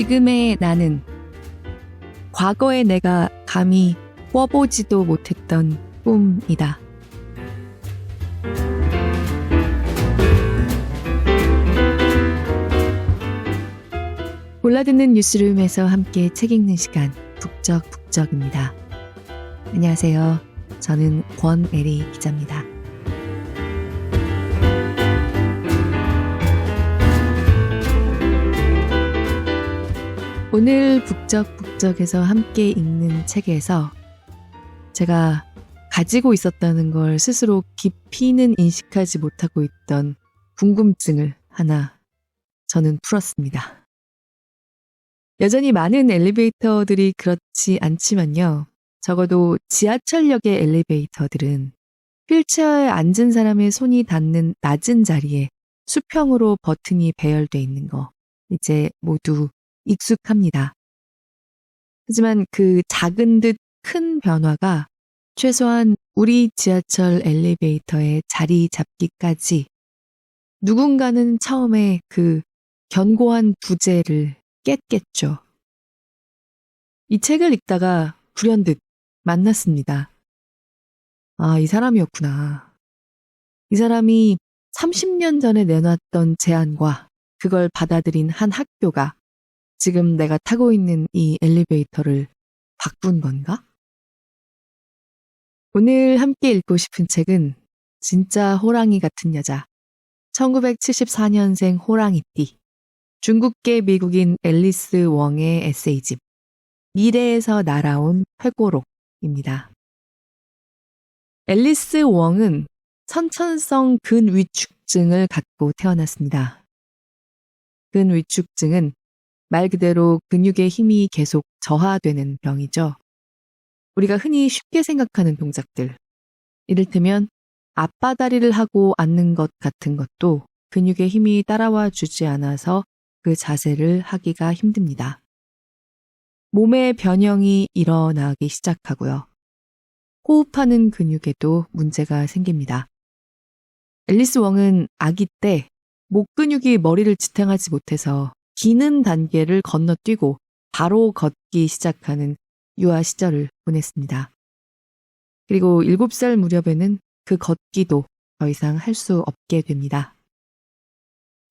지금의 나는 과거의 내가 감히 꿔보지도 못했던 꿈이다. 골라듣는 뉴스룸에서 함께 책 읽는 시간 북적북적입니다. 안녕하세요. 저는 권애리 기자입니다. 오늘 북적북적에서 함께 읽는 책에서 제가 가지고 있었다는 걸 스스로 깊이는 인식하지 못하고 있던 궁금증을 하나 저는 풀었습니다. 여전히 많은 엘리베이터들이 그렇지 않지만요. 적어도 지하철역의 엘리베이터들은 휠체어에 앉은 사람의 손이 닿는 낮은 자리에 수평으로 버튼이 배열돼 있는 거 이제 모두 익숙합니다. 하지만 그 작은 듯 큰 변화가 최소한 우리 지하철 엘리베이터의 자리 잡기까지 누군가는 처음에 그 견고한 부재를 깼겠죠. 이 책을 읽다가 불현듯 만났습니다. 아, 이 사람이었구나. 이 사람이 30년 전에 내놨던 제안과 그걸 받아들인 한 학교가 지금 내가 타고 있는 이 엘리베이터를 바꾼 건가? 오늘 함께 읽고 싶은 책은 진짜 호랑이 같은 여자, 1974년생 호랑이띠, 중국계 미국인 앨리스 웡의 에세이집, 미래에서 날아온 회고록입니다. 앨리스 웡은 선천성 근위축증을 갖고 태어났습니다. 근위축증은 말 그대로 근육의 힘이 계속 저하되는 병이죠. 우리가 흔히 쉽게 생각하는 동작들, 이를테면 앞바다리를 하고 앉는 것 같은 것도 근육의 힘이 따라와 주지 않아서 그 자세를 하기가 힘듭니다. 몸의 변형이 일어나기 시작하고요. 호흡하는 근육에도 문제가 생깁니다. 앨리스 웡은 아기 때 목 근육이 머리를 지탱하지 못해서 기는 단계를 건너뛰고 바로 걷기 시작하는 유아 시절을 보냈습니다. 그리고 7살 무렵에는 그 걷기도 더 이상 할 수 없게 됩니다.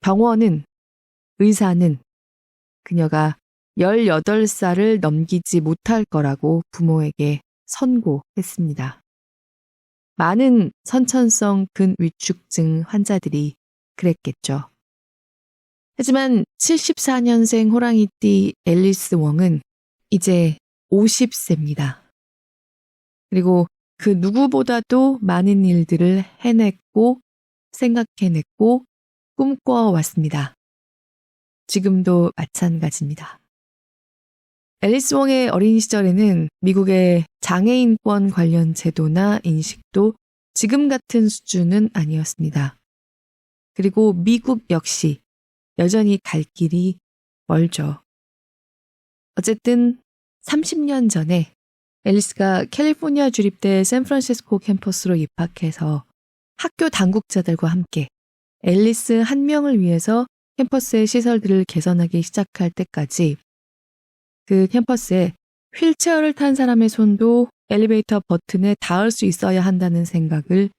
병원은, 의사는 그녀가 18살을 넘기지 못할 거라고 부모에게 선고했습니다. 많은 선천성 근위축증 환자들이 그랬겠죠. 하지만 74년생 호랑이띠 앨리스 웡은 이제 50세입니다. 그리고 그 누구보다도 많은 일들을 해냈고 생각해냈고 꿈꿔왔습니다. 지금도 마찬가지입니다. 앨리스 웡의 어린 시절에는 미국의 장애인권 관련 제도나 인식도 지금 같은 수준은 아니었습니다. 그리고 미국 역시 여전히 갈 길이 멀죠. 어쨌든 30년 전에 앨리스가 캘리포니아 주립대 샌프란시스코 캠퍼스로 입학해서 학교 당국자들과 함께 앨리스 한 명을 위해서 캠퍼스의 시설들을 개선하기 시작할 때까지 그 캠퍼스에 휠체어를 탄 사람의 손도 엘리베이터 버튼에 닿을 수 있어야 한다는 생각을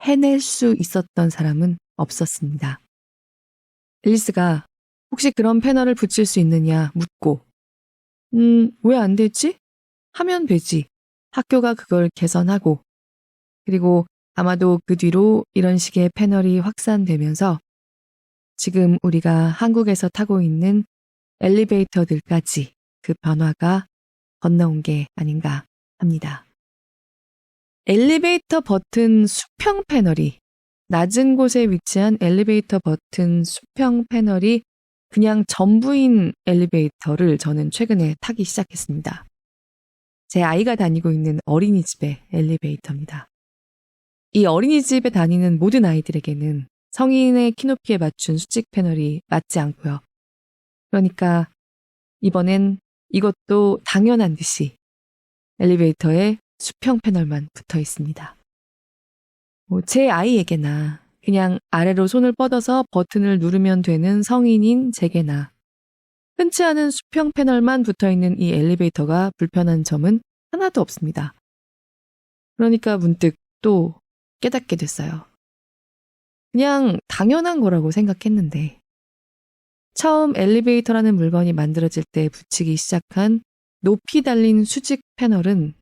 해낼 수 있었던 사람은 없었습니다. 앨리스가 혹시 그런 패널을 붙일 수 있느냐 묻고 왜 안 되지? 하면 되지. 학교가 그걸 개선하고 그리고 아마도 그 뒤로 이런 식의 패널이 확산되면서 지금 우리가 한국에서 타고 있는 엘리베이터들까지 그 변화가 건너온 게 아닌가 합니다. 엘리베이터 버튼 수평 패널이 낮은 곳에 위치한 엘리베이터 버튼 수평 패널이 그냥 전부인 엘리베이터를 저는 최근에 타기 시작했습니다. 제 아이가 다니고 있는 어린이집의 엘리베이터입니다. 이 어린이집에 다니는 모든 아이들에게는 성인의 키높이에 맞춘 수직 패널이 맞지 않고요. 그러니까 이번엔 이것도 당연한 듯이 엘리베이터에 수평 패널만 붙어 있습니다. 제 아이에게나 그냥 아래로 손을 뻗어서 버튼을 누르면 되는 성인인 제게나 흔치 않은 수평 패널만 붙어있는 이 엘리베이터가 불편한 점은 하나도 없습니다. 그러니까 문득 또 깨닫게 됐어요. 그냥 당연한 거라고 생각했는데 처음 엘리베이터라는 물건이 만들어질 때 붙이기 시작한 높이 달린 수직 패널은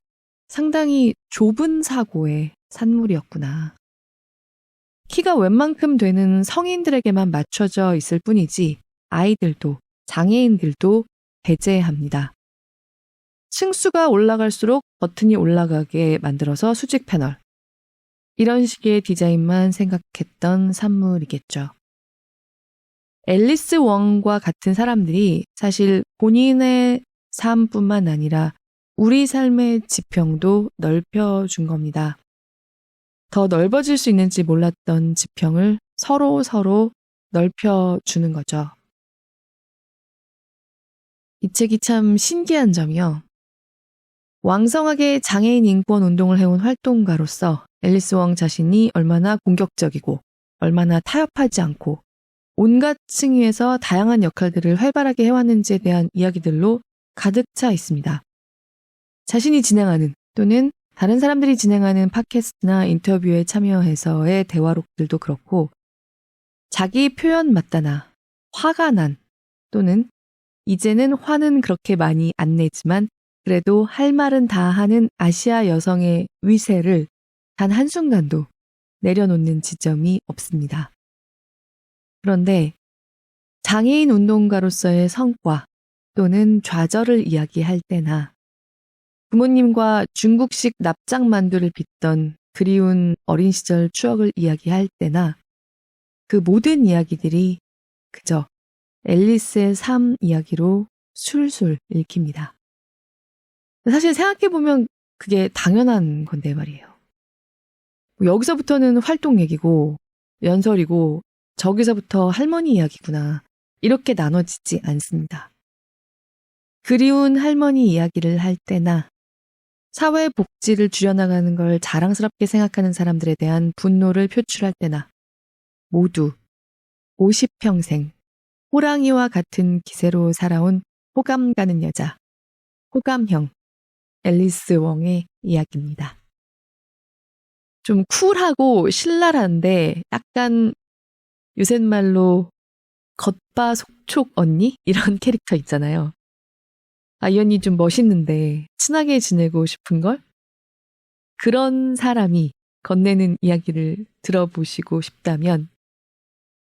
상당히 좁은 사고의 산물이었구나. 키가 웬만큼 되는 성인들에게만 맞춰져 있을 뿐이지 아이들도 장애인들도 배제합니다. 층수가 올라갈수록 버튼이 올라가게 만들어서 수직 패널. 이런 식의 디자인만 생각했던 산물이겠죠. 앨리스 웡과 같은 사람들이 사실 본인의 삶뿐만 아니라 우리 삶의 지평도 넓혀준 겁니다. 더 넓어질 수 있는지 몰랐던 지평을 서로 넓혀주는 거죠. 이 책이 참 신기한 점이요. 왕성하게 장애인 인권 운동을 해온 활동가로서 앨리스 웡 자신이 얼마나 공격적이고 얼마나 타협하지 않고 온갖 층위에서 다양한 역할들을 활발하게 해왔는지에 대한 이야기들로 가득 차 있습니다. 자신이 진행하는 또는 다른 사람들이 진행하는 팟캐스트나 인터뷰에 참여해서의 대화록들도 그렇고 자기 표현 맞다나 화가 난 또는 이제는 화는 그렇게 많이 안 내지만 그래도 할 말은 다 하는 아시아 여성의 위세를 단 한순간도 내려놓는 지점이 없습니다. 그런데 장애인 운동가로서의 성과 또는 좌절을 이야기할 때나 부모님과 중국식 납작만두를 빚던 그리운 어린 시절 추억을 이야기할 때나 그 모든 이야기들이 그저 앨리스의 삶 이야기로 술술 읽힙니다. 사실 생각해보면 그게 당연한 건데 말이에요. 여기서부터는 활동 얘기고 연설이고 저기서부터 할머니 이야기구나. 이렇게 나눠지지 않습니다. 그리운 할머니 이야기를 할 때나 사회복지를 줄여나가는 걸 자랑스럽게 생각하는 사람들에 대한 분노를 표출할 때나 모두 50평생 호랑이와 같은 기세로 살아온 호감 가는 여자, 호감형 앨리스 웡의 이야기입니다. 좀 쿨하고 신랄한데 약간 요새 말로 겉바속촉 언니? 이런 캐릭터 있잖아요. 아, 이 언니 좀 멋있는데 친하게 지내고 싶은걸? 그런 사람이 건네는 이야기를 들어보시고 싶다면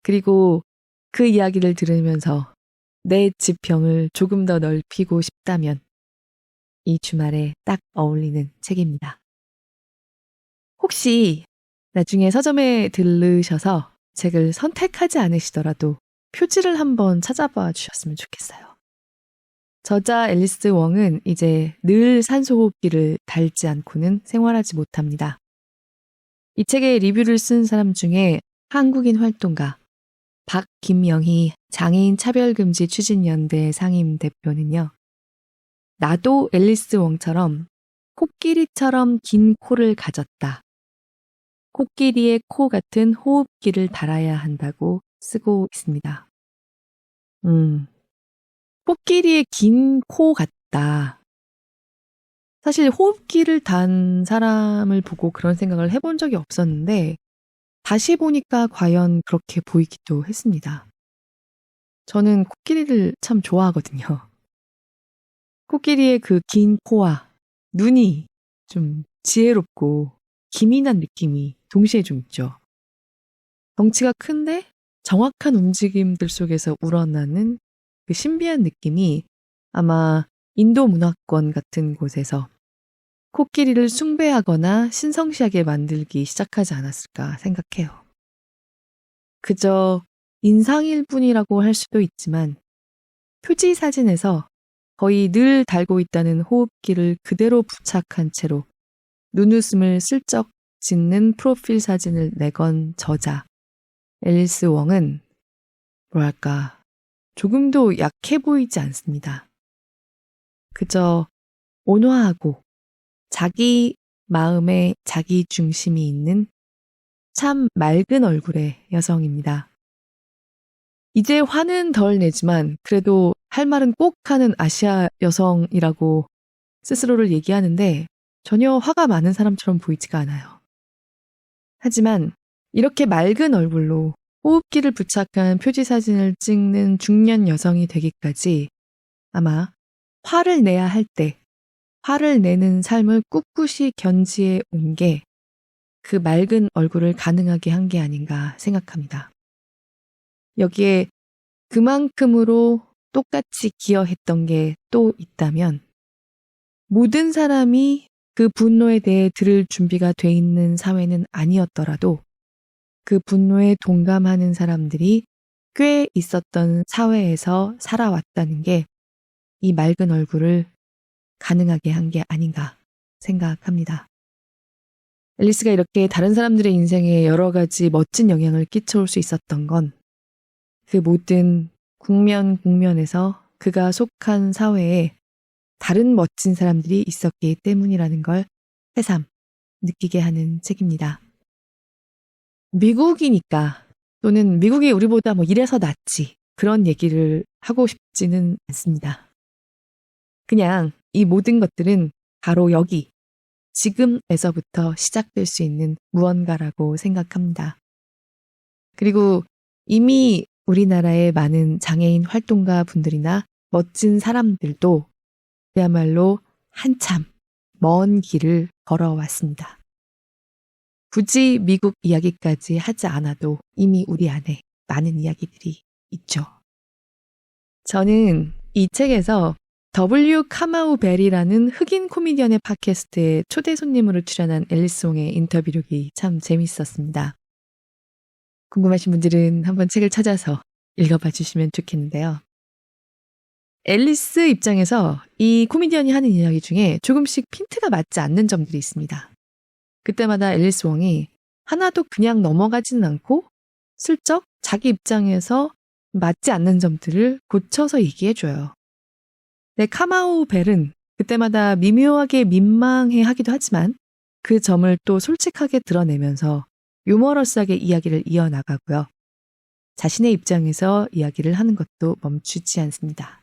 그리고 그 이야기를 들으면서 내 지평을 조금 더 넓히고 싶다면 이 주말에 딱 어울리는 책입니다. 혹시 나중에 서점에 들르셔서 책을 선택하지 않으시더라도 표지를 한번 찾아봐 주셨으면 좋겠어요. 저자 앨리스 웡은 이제 늘 산소호흡기를 달지 않고는 생활하지 못합니다. 이 책의 리뷰를 쓴 사람 중에 한국인 활동가 박김영희 장애인 차별금지 추진연대 상임 대표는요. 나도 앨리스 웡처럼 코끼리처럼 긴 코를 가졌다. 코끼리의 코 같은 호흡기를 달아야 한다고 쓰고 있습니다. 코끼리의 긴 코 같다. 사실 호흡기를 단 사람을 보고 그런 생각을 해본 적이 없었는데 다시 보니까 과연 그렇게 보이기도 했습니다. 저는 코끼리를 참 좋아하거든요. 코끼리의 그 긴 코와 눈이 좀 지혜롭고 기민한 느낌이 동시에 좀 있죠. 덩치가 큰데 정확한 움직임들 속에서 우러나는 그 신비한 느낌이 아마 인도 문화권 같은 곳에서 코끼리를 숭배하거나 신성시하게 만들기 시작하지 않았을까 생각해요. 그저 인상일 뿐이라고 할 수도 있지만 표지 사진에서 거의 늘 달고 있다는 호흡기를 그대로 부착한 채로 눈웃음을 슬쩍 짓는 프로필 사진을 내건 저자 앨리스 웡은 뭐랄까 조금도 약해 보이지 않습니다. 그저 온화하고 자기 마음에 자기 중심이 있는 참 맑은 얼굴의 여성입니다. 이제 화는 덜 내지만 그래도 할 말은 꼭 하는 아시아 여성이라고 스스로를 얘기하는데 전혀 화가 많은 사람처럼 보이지가 않아요. 하지만 이렇게 맑은 얼굴로 호흡기를 부착한 표지 사진을 찍는 중년 여성이 되기까지 아마 화를 내야 할 때 화를 내는 삶을 꿋꿋이 견지해 온 게 그 맑은 얼굴을 가능하게 한 게 아닌가 생각합니다. 여기에 그만큼으로 똑같이 기여했던 게 또 있다면 모든 사람이 그 분노에 대해 들을 준비가 돼 있는 사회는 아니었더라도 그 분노에 동감하는 사람들이 꽤 있었던 사회에서 살아왔다는 게 이 맑은 얼굴을 가능하게 한 게 아닌가 생각합니다. 앨리스가 이렇게 다른 사람들의 인생에 여러 가지 멋진 영향을 끼쳐올 수 있었던 건 그 모든 국면에서 그가 속한 사회에 다른 멋진 사람들이 있었기 때문이라는 걸 새삼 느끼게 하는 책입니다. 미국이니까 또는 미국이 우리보다 이래서 낫지 그런 얘기를 하고 싶지는 않습니다. 그냥 이 모든 것들은 바로 여기, 지금에서부터 시작될 수 있는 무언가라고 생각합니다. 그리고 이미 우리나라의 많은 장애인 활동가 분들이나 멋진 사람들도 그야말로 한참 먼 길을 걸어왔습니다. 굳이 미국 이야기까지 하지 않아도 이미 우리 안에 많은 이야기들이 있죠. 저는 이 책에서 W. 카마우 벨이라는 흑인 코미디언의 팟캐스트에 초대 손님으로 출연한 앨리스 웡의 인터뷰력이 참 재밌었습니다. 궁금하신 분들은 한번 책을 찾아서 읽어봐 주시면 좋겠는데요. 앨리스 입장에서 이 코미디언이 하는 이야기 중에 조금씩 핀트가 맞지 않는 점들이 있습니다. 그때마다 앨리스 웡이 하나도 그냥 넘어가지는 않고 슬쩍 자기 입장에서 맞지 않는 점들을 고쳐서 얘기해줘요. 네, 카마우 벨은 그때마다 미묘하게 민망해 하기도 하지만 그 점을 또 솔직하게 드러내면서 유머러스하게 이야기를 이어나가고요. 자신의 입장에서 이야기를 하는 것도 멈추지 않습니다.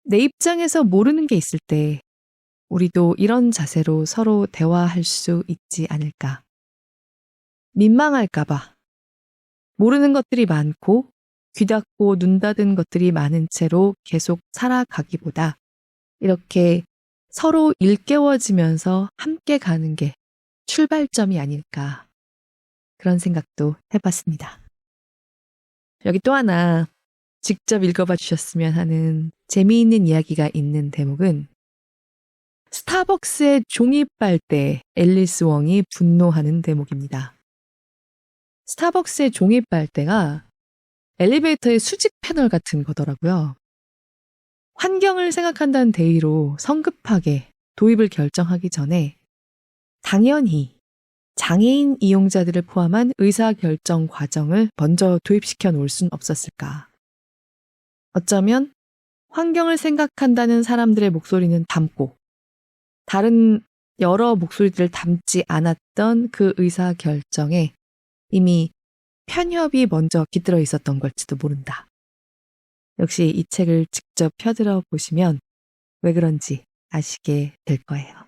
내 입장에서 모르는 게 있을 때 우리도 이런 자세로 서로 대화할 수 있지 않을까. 민망할까봐 모르는 것들이 많고 귀 닫고 눈 닫은 것들이 많은 채로 계속 살아가기보다 이렇게 서로 일깨워지면서 함께 가는 게 출발점이 아닐까. 그런 생각도 해봤습니다. 여기 또 하나 직접 읽어봐 주셨으면 하는 재미있는 이야기가 있는 대목은 스타벅스의 종이 빨대 앨리스 웡이 분노하는 대목입니다. 스타벅스의 종이 빨대가 엘리베이터의 수직 패널 같은 거더라고요. 환경을 생각한다는 대의로 성급하게 도입을 결정하기 전에 당연히 장애인 이용자들을 포함한 의사결정 과정을 먼저 도입시켜 놓을 순 없었을까. 어쩌면 환경을 생각한다는 사람들의 목소리는 담고 다른 여러 목소리들을 담지 않았던 그 의사결정에 이미 편협이 먼저 깃들어 있었던 걸지도 모른다. 역시 이 책을 직접 펴들어 보시면 왜 그런지 아시게 될 거예요.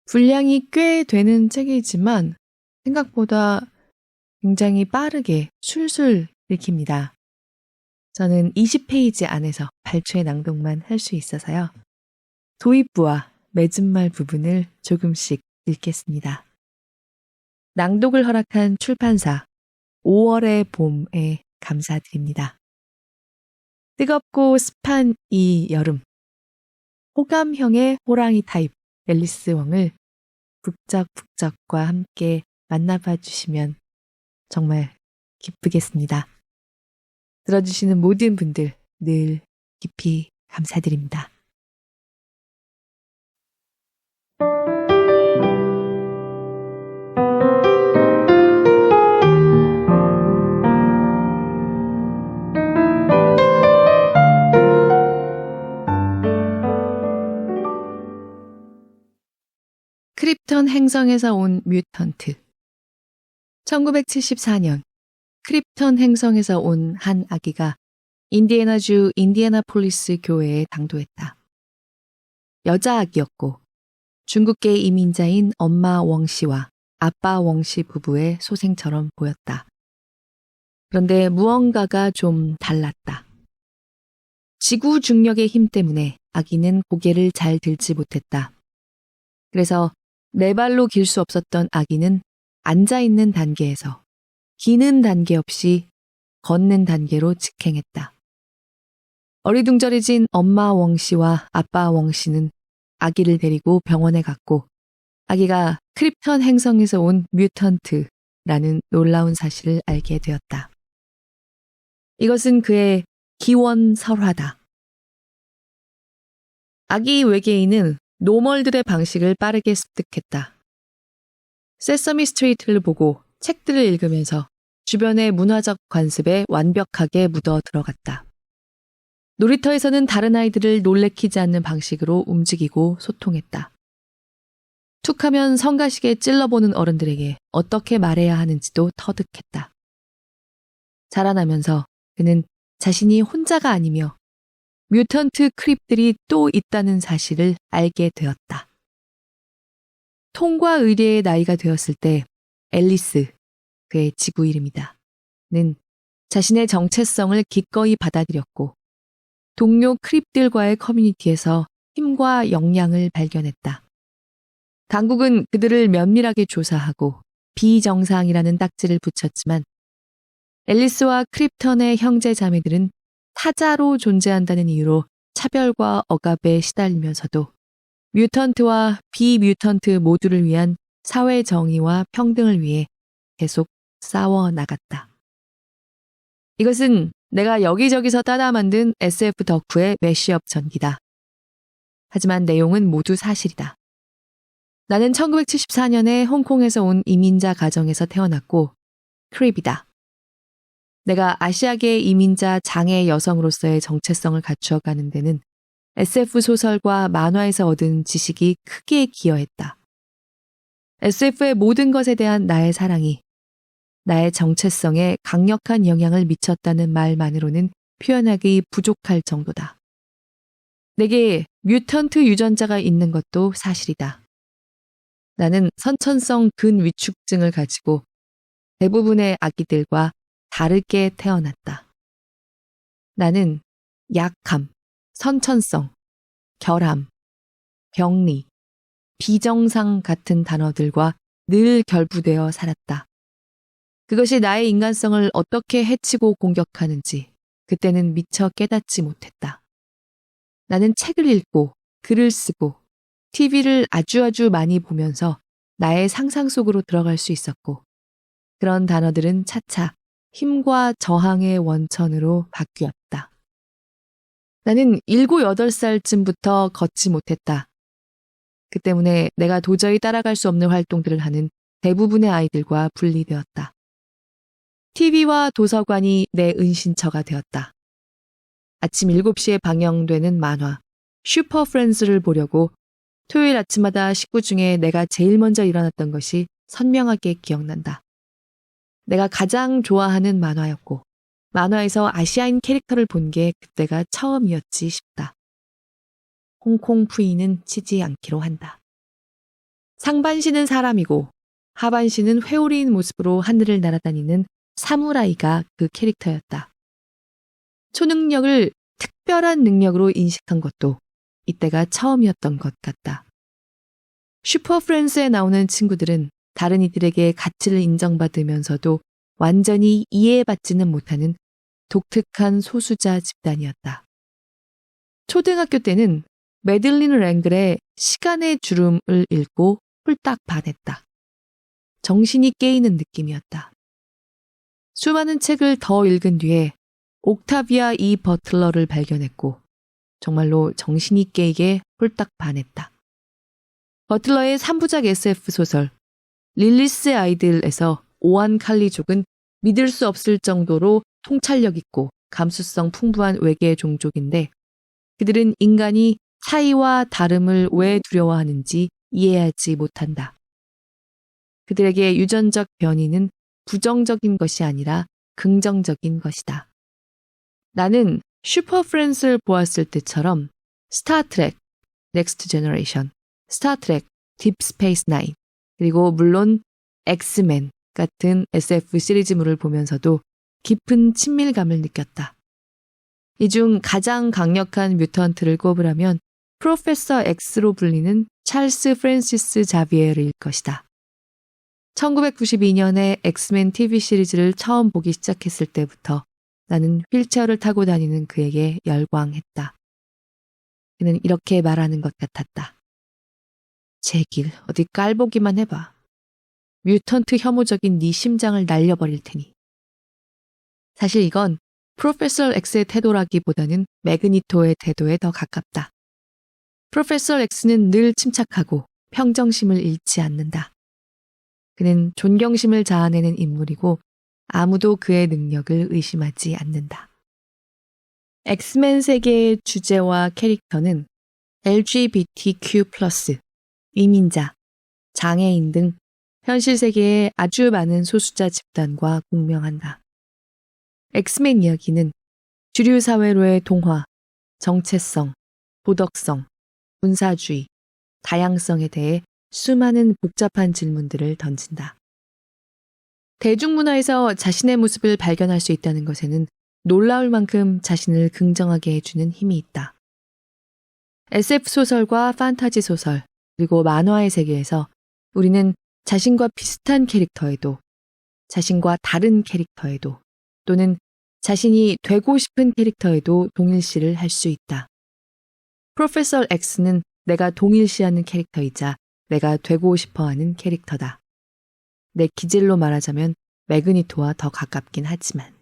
분량이 꽤 되는 책이지만 생각보다 굉장히 빠르게 술술 읽힙니다. 저는 20페이지 안에서 발췌 낭독만 할 수 있어서요. 도입부와 맺은말 부분을 조금씩 읽겠습니다. 낭독을 허락한 출판사 5월의 봄에 감사드립니다. 뜨겁고 습한 이 여름, 호감형의 호랑이 타입 앨리스 웡을 북적북적과 함께 만나봐 주시면 정말 기쁘겠습니다. 들어주시는 모든 분들 늘 깊이 감사드립니다. 크립턴 행성에서 온 뮤턴트. 1974년 크립턴 행성에서 온 한 아기가 인디애나주 인디애나폴리스 교회에 당도했다. 여자 아기였고 중국계 이민자인 엄마 웡씨와 아빠 웡씨 부부의 소생처럼 보였다. 그런데 무언가가 좀 달랐다. 지구 중력의 힘 때문에 아기는 고개를 잘 들지 못했다. 그래서 네 발로 길 수 없었던 아기는 앉아있는 단계에서 기는 단계 없이 걷는 단계로 직행했다. 어리둥절해진 엄마 웡씨와 아빠 웡씨는 아기를 데리고 병원에 갔고 아기가 크립턴 행성에서 온 뮤턴트라는 놀라운 사실을 알게 되었다. 이것은 그의 기원설화다. 아기 외계인은 노멀들의 방식을 빠르게 습득했다. 세서미 스트리트를 보고 책들을 읽으면서 주변의 문화적 관습에 완벽하게 묻어 들어갔다. 놀이터에서는 다른 아이들을 놀래키지 않는 방식으로 움직이고 소통했다. 툭하면 성가시게 찔러보는 어른들에게 어떻게 말해야 하는지도 터득했다. 자라나면서 그는 자신이 혼자가 아니며 뮤턴트 크립들이 또 있다는 사실을 알게 되었다. 통과 의례의 나이가 되었을 때 앨리스, 그의 지구 이름이다. 는 자신의 정체성을 기꺼이 받아들였고 동료 크립들과의 커뮤니티에서 힘과 역량을 발견했다. 당국은 그들을 면밀하게 조사하고 비정상이라는 딱지를 붙였지만 앨리스와 크립턴의 형제 자매들은 타자로 존재한다는 이유로 차별과 억압에 시달리면서도 뮤턴트와 비뮤턴트 모두를 위한 사회 정의와 평등을 위해 계속 싸워 나갔다. 이것은 내가 여기저기서 따다 만든 SF 덕후의 매시업 전기다. 하지만 내용은 모두 사실이다. 나는 1974년에 홍콩에서 온 이민자 가정에서 태어났고 크립이다. 내가 아시아계 이민자 장애 여성으로서의 정체성을 갖추어가는 데는 SF 소설과 만화에서 얻은 지식이 크게 기여했다. SF의 모든 것에 대한 나의 사랑이 나의 정체성에 강력한 영향을 미쳤다는 말만으로는 표현하기 부족할 정도다. 내게 뮤턴트 유전자가 있는 것도 사실이다. 나는 선천성 근위축증을 가지고 대부분의 아기들과 다르게 태어났다. 나는 약함, 선천성, 결함, 병리, 비정상 같은 단어들과 늘 결부되어 살았다. 그것이 나의 인간성을 어떻게 해치고 공격하는지 그때는 미처 깨닫지 못했다. 나는 책을 읽고 글을 쓰고 TV를 아주 많이 보면서 나의 상상 속으로 들어갈 수 있었고 그런 단어들은 차차 힘과 저항의 원천으로 바뀌었다. 나는 7, 8살쯤부터 걷지 못했다. 그 때문에 내가 도저히 따라갈 수 없는 활동들을 하는 대부분의 아이들과 분리되었다. TV와 도서관이 내 은신처가 되었다. 아침 7시에 방영되는 만화 슈퍼 프렌즈를 보려고 토요일 아침마다 식구 중에 내가 제일 먼저 일어났던 것이 선명하게 기억난다. 내가 가장 좋아하는 만화였고 만화에서 아시아인 캐릭터를 본 게 그때가 처음이었지 싶다. 홍콩 푸이는 치지 않기로 한다. 상반신은 사람이고 하반신은 회오리인 모습으로 하늘을 날아다니는 사무라이가 그 캐릭터였다. 초능력을 특별한 능력으로 인식한 것도 이때가 처음이었던 것 같다. 슈퍼 프렌즈에 나오는 친구들은 다른 이들에게 가치를 인정받으면서도 완전히 이해받지는 못하는 독특한 소수자 집단이었다. 초등학교 때는 매들린 랭글의 시간의 주름을 읽고 홀딱 반했다. 정신이 깨이는 느낌이었다. 수많은 책을 더 읽은 뒤에 옥타비아 이 버틀러를 발견했고 정말로 정신이 깨이게 홀딱 반했다. 버틀러의 3부작 SF 소설 릴리스의 아이들에서 오한 칼리족은 믿을 수 없을 정도로 통찰력 있고 감수성 풍부한 외계 종족인데 그들은 인간이 차이와 다름을 왜 두려워하는지 이해하지 못한다. 그들에게 유전적 변이는 부정적인 것이 아니라 긍정적인 것이다. 나는 슈퍼 프렌즈를 보았을 때처럼 스타트랙, 넥스트 제너레이션, 스타트랙, 딥 스페이스 나인, 그리고 물론 엑스맨 같은 SF 시리즈물을 보면서도 깊은 친밀감을 느꼈다. 이 중 가장 강력한 뮤턴트를 꼽으라면 프로페서 X로 불리는 찰스 프랜시스 자비에르일 것이다. 1992년에 엑스맨 TV 시리즈를 처음 보기 시작했을 때부터 나는 휠체어를 타고 다니는 그에게 열광했다. 그는 이렇게 말하는 것 같았다. 제길 어디 깔보기만 해봐. 뮤턴트 혐오적인 네 심장을 날려버릴 테니. 사실 이건 프로페서 X의 태도라기보다는 매그니토의 태도에 더 가깝다. 프로페서 X는 늘 침착하고 평정심을 잃지 않는다. 그는 존경심을 자아내는 인물이고 아무도 그의 능력을 의심하지 않는다. 엑스맨 세계의 주제와 캐릭터는 LGBTQ+, 이민자, 장애인 등 현실 세계의 아주 많은 소수자 집단과 공명한다. 엑스맨 이야기는 주류 사회로의 동화, 정체성, 도덕성, 군사주의, 다양성에 대해 수많은 복잡한 질문들을 던진다. 대중문화에서 자신의 모습을 발견할 수 있다는 것에는 놀라울 만큼 자신을 긍정하게 해주는 힘이 있다. SF 소설과 판타지 소설, 그리고 만화의 세계에서 우리는 자신과 비슷한 캐릭터에도, 자신과 다른 캐릭터에도, 또는 자신이 되고 싶은 캐릭터에도 동일시를 할 수 있다. 프로페서 X는 내가 동일시하는 캐릭터이자 내가 되고 싶어하는 캐릭터다. 내 기질로 말하자면 매그니토와 더 가깝긴 하지만.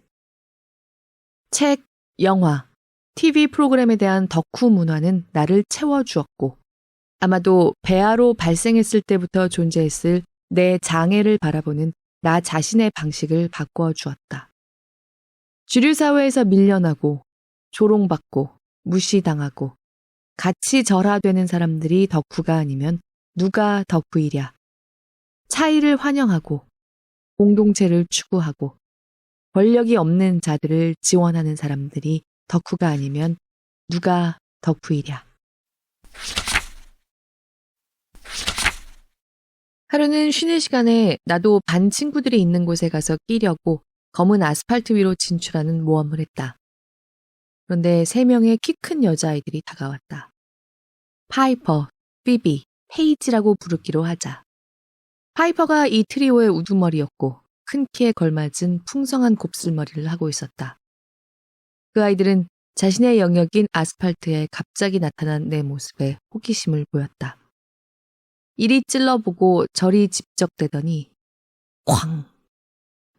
책, 영화, TV 프로그램에 대한 덕후 문화는 나를 채워주었고 아마도 배아로 발생했을 때부터 존재했을 내 장애를 바라보는 나 자신의 방식을 바꾸어 주었다. 주류 사회에서 밀려나고 조롱받고 무시당하고 같이 절하되는 사람들이 덕후가 아니면 누가 덕후이랴. 차이를 환영하고 공동체를 추구하고 권력이 없는 자들을 지원하는 사람들이 덕후가 아니면 누가 덕후이랴. 하루는 쉬는 시간에 나도 반 친구들이 있는 곳에 가서 끼려고 검은 아스팔트 위로 진출하는 모험을 했다. 그런데 3명의 키 큰 여자아이들이 다가왔다. 파이퍼, 피비, 페이지라고 부르기로 하자. 파이퍼가 이 트리오의 우두머리였고 큰 키에 걸맞은 풍성한 곱슬머리를 하고 있었다. 그 아이들은 자신의 영역인 아스팔트에 갑자기 나타난 내 모습에 호기심을 보였다. 이리 찔러보고 저리 집적대더니 쾅!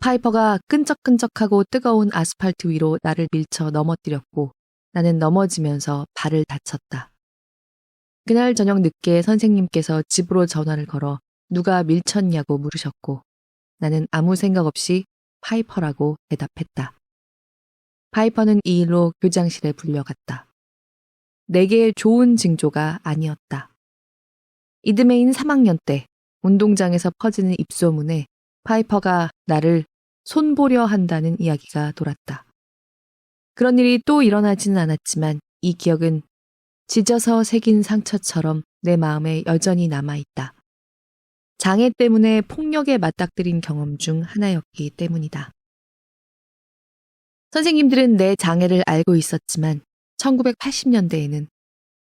파이퍼가 끈적끈적하고 뜨거운 아스팔트 위로 나를 밀쳐 넘어뜨렸고 나는 넘어지면서 발을 다쳤다. 그날 저녁 늦게 선생님께서 집으로 전화를 걸어 누가 밀쳤냐고 물으셨고 나는 아무 생각 없이 파이퍼라고 대답했다. 파이퍼는 이 일로 교장실에 불려갔다. 내게 좋은 징조가 아니었다. 이듬해인 3학년 때 운동장에서 퍼지는 입소문에 파이퍼가 나를 손보려 한다는 이야기가 돌았다. 그런 일이 또 일어나지는 않았지만 이 기억은 찢어서 새긴 상처처럼 내 마음에 여전히 남아있다. 장애 때문에 폭력에 맞닥뜨린 경험 중 하나였기 때문이다. 선생님들은 내 장애를 알고 있었지만 1980년대에는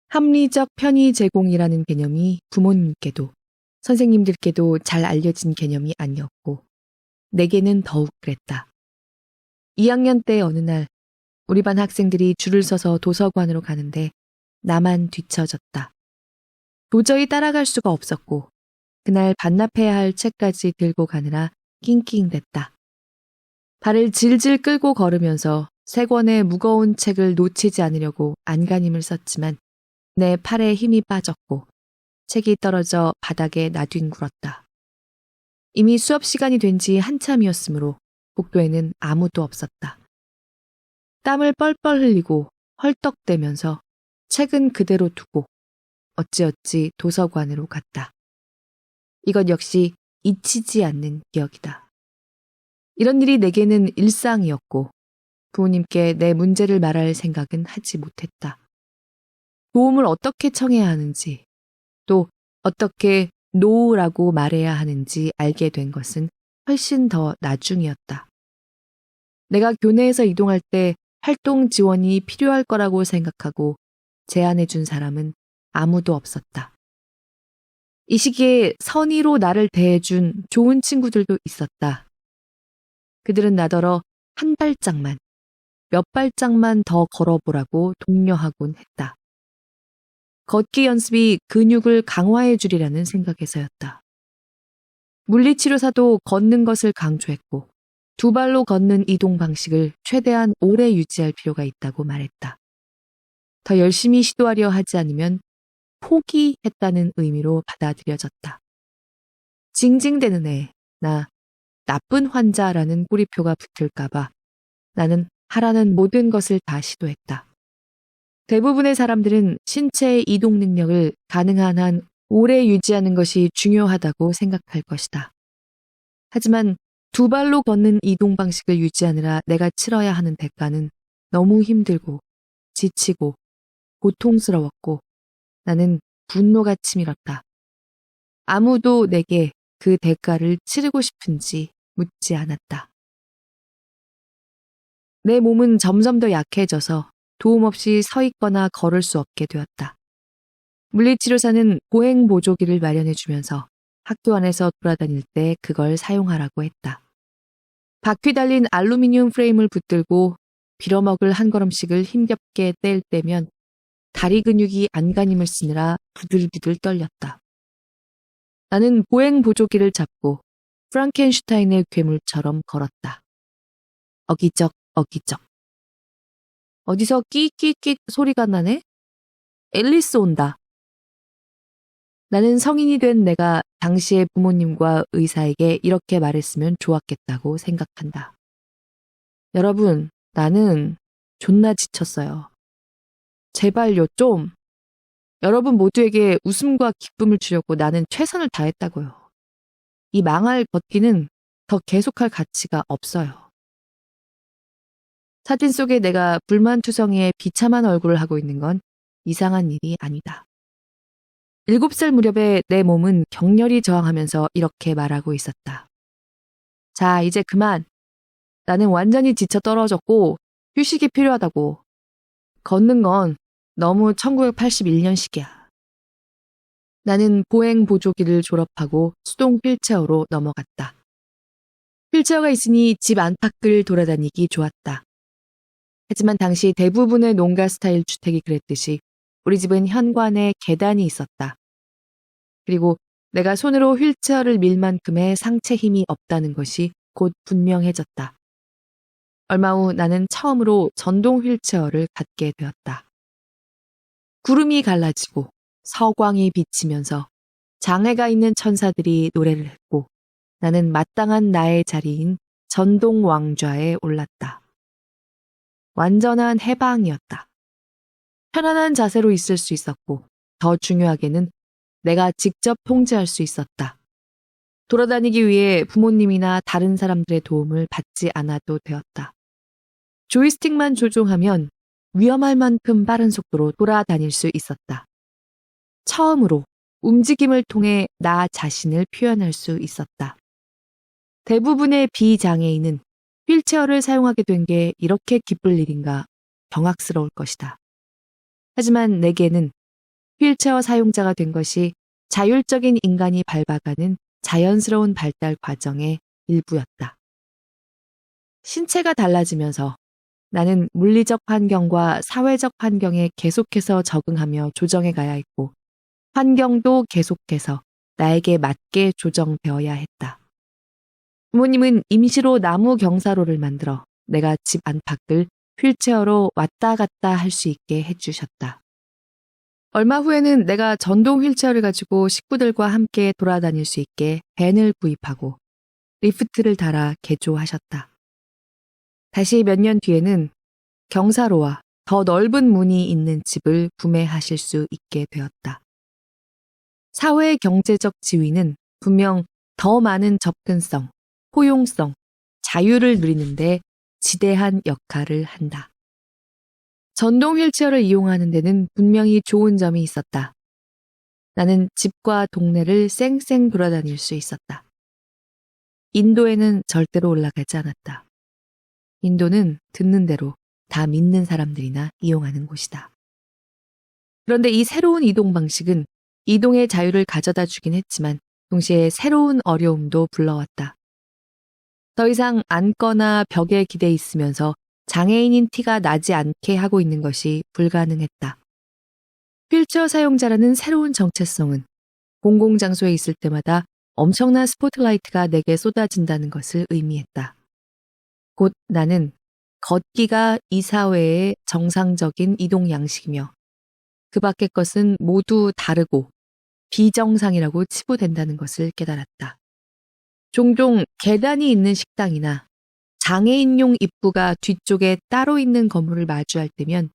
합리적 편의 제공이라는 개념이 부모님께도 선생님들께도 잘 알려진 개념이 아니었고 내게는 더욱 그랬다. 2학년 때 어느 날 우리 반 학생들이 줄을 서서 도서관으로 가는데 나만 뒤처졌다. 도저히 따라갈 수가 없었고 그날 반납해야 할 책까지 들고 가느라 낑낑댔다. 발을 질질 끌고 걸으면서 3권의 무거운 책을 놓치지 않으려고 안간힘을 썼지만 내 팔에 힘이 빠졌고 책이 떨어져 바닥에 나뒹굴었다. 이미 수업 시간이 된 지 한참이었으므로 복도에는 아무도 없었다. 땀을 뻘뻘 흘리고 헐떡대면서 책은 그대로 두고 어찌어찌 도서관으로 갔다. 이것 역시 잊히지 않는 기억이다. 이런 일이 내게는 일상이었고 부모님께 내 문제를 말할 생각은 하지 못했다. 도움을 어떻게 청해야 하는지, 또 어떻게 노라고 말해야 하는지 알게 된 것은 훨씬 더 나중이었다. 내가 교내에서 이동할 때 활동 지원이 필요할 거라고 생각하고 제안해준 사람은 아무도 없었다. 이 시기에 선의로 나를 대해준 좋은 친구들도 있었다. 그들은 나더러 한 발짝만, 몇 발짝만 더 걸어보라고 독려하곤 했다. 걷기 연습이 근육을 강화해 주리라는 생각에서였다. 물리치료사도 걷는 것을 강조했고 두 발로 걷는 이동 방식을 최대한 오래 유지할 필요가 있다고 말했다. 더 열심히 시도하려 하지 않으면 포기했다는 의미로 받아들여졌다. 징징대는 애, 나 나쁜 환자라는 꼬리표가 붙을까봐 나는 하라는 모든 것을 다 시도했다. 대부분의 사람들은 신체의 이동 능력을 가능한 한 오래 유지하는 것이 중요하다고 생각할 것이다. 하지만 두 발로 걷는 이동 방식을 유지하느라 내가 치러야 하는 대가는 너무 힘들고 지치고 고통스러웠고 나는 분노가 치밀었다. 아무도 내게 그 대가를 치르고 싶은지 묻지 않았다. 내 몸은 점점 더 약해져서 도움 없이 서 있거나 걸을 수 없게 되었다. 물리치료사는 보행보조기를 마련해주면서 학교 안에서 돌아다닐 때 그걸 사용하라고 했다. 바퀴 달린 알루미늄 프레임을 붙들고 빌어먹을 한 걸음씩을 힘겹게 뗄 때면 다리 근육이 안간힘을 쓰느라 부들부들 떨렸다. 나는 보행보조기를 잡고 프랑켄슈타인의 괴물처럼 걸었다. 어기적 어기적. 어디서 끼끼끼 소리가 나네? 앨리스 온다. 나는 성인이 된 내가 당시의 부모님과 의사에게 이렇게 말했으면 좋았겠다고 생각한다. 여러분, 나는 존나 지쳤어요. 제발요, 좀. 여러분 모두에게 웃음과 기쁨을 주려고 나는 최선을 다했다고요. 이 망할 걷기는 더 계속할 가치가 없어요. 사진 속에 내가 불만투성이의 비참한 얼굴을 하고 있는 건 이상한 일이 아니다. 7살 무렵에 내 몸은 격렬히 저항하면서 이렇게 말하고 있었다. 자, 이제 그만. 나는 완전히 지쳐 떨어졌고 휴식이 필요하다고. 걷는 건 너무 1981년식이야. 나는 보행보조기를 졸업하고 수동 휠체어로 넘어갔다. 휠체어가 있으니 집 안팎을 돌아다니기 좋았다. 하지만 당시 대부분의 농가 스타일 주택이 그랬듯이 우리 집은 현관에 계단이 있었다. 그리고 내가 손으로 휠체어를 밀 만큼의 상체 힘이 없다는 것이 곧 분명해졌다. 얼마 후 나는 처음으로 전동 휠체어를 갖게 되었다. 구름이 갈라지고 서광이 비치면서 장애가 있는 천사들이 노래를 했고 나는 마땅한 나의 자리인 전동 왕좌에 올랐다. 완전한 해방이었다. 편안한 자세로 있을 수 있었고 더 중요하게는 내가 직접 통제할 수 있었다. 돌아다니기 위해 부모님이나 다른 사람들의 도움을 받지 않아도 되었다. 조이스틱만 조종하면 위험할 만큼 빠른 속도로 돌아다닐 수 있었다. 처음으로 움직임을 통해 나 자신을 표현할 수 있었다. 대부분의 비장애인은 휠체어를 사용하게 된 게 이렇게 기쁠 일인가 경악스러울 것이다. 하지만 내게는 휠체어 사용자가 된 것이 자율적인 인간이 밟아가는 자연스러운 발달 과정의 일부였다. 신체가 달라지면서 나는 물리적 환경과 사회적 환경에 계속해서 적응하며 조정해 가야 했고 환경도 계속해서 나에게 맞게 조정되어야 했다. 부모님은 임시로 나무 경사로를 만들어 내가 집 안팎을 휠체어로 왔다 갔다 할 수 있게 해주셨다. 얼마 후에는 내가 전동 휠체어를 가지고 식구들과 함께 돌아다닐 수 있게 밴을 구입하고 리프트를 달아 개조하셨다. 다시 몇 년 뒤에는 경사로와 더 넓은 문이 있는 집을 구매하실 수 있게 되었다. 사회 경제적 지위는 분명 더 많은 접근성, 포용성, 자유를 누리는데 지대한 역할을 한다. 전동 휠체어를 이용하는 데는 분명히 좋은 점이 있었다. 나는 집과 동네를 쌩쌩 돌아다닐 수 있었다. 인도에는 절대로 올라가지 않았다. 인도는 듣는 대로 다 믿는 사람들이나 이용하는 곳이다. 그런데 이 새로운 이동 방식은 이동의 자유를 가져다 주긴 했지만 동시에 새로운 어려움도 불러왔다. 더 이상 앉거나 벽에 기대 있으면서 장애인인 티가 나지 않게 하고 있는 것이 불가능했다. 휠체어 사용자라는 새로운 정체성은 공공장소에 있을 때마다 엄청난 스포트라이트가 내게 쏟아진다는 것을 의미했다. 곧 나는 걷기가 이 사회의 정상적인 이동 양식이며 그 밖의 것은 모두 다르고 비정상이라고 치부된다는 것을 깨달았다. 종종 계단이 있는 식당이나 장애인용 입구가 뒤쪽에 따로 있는 건물을 마주할 때면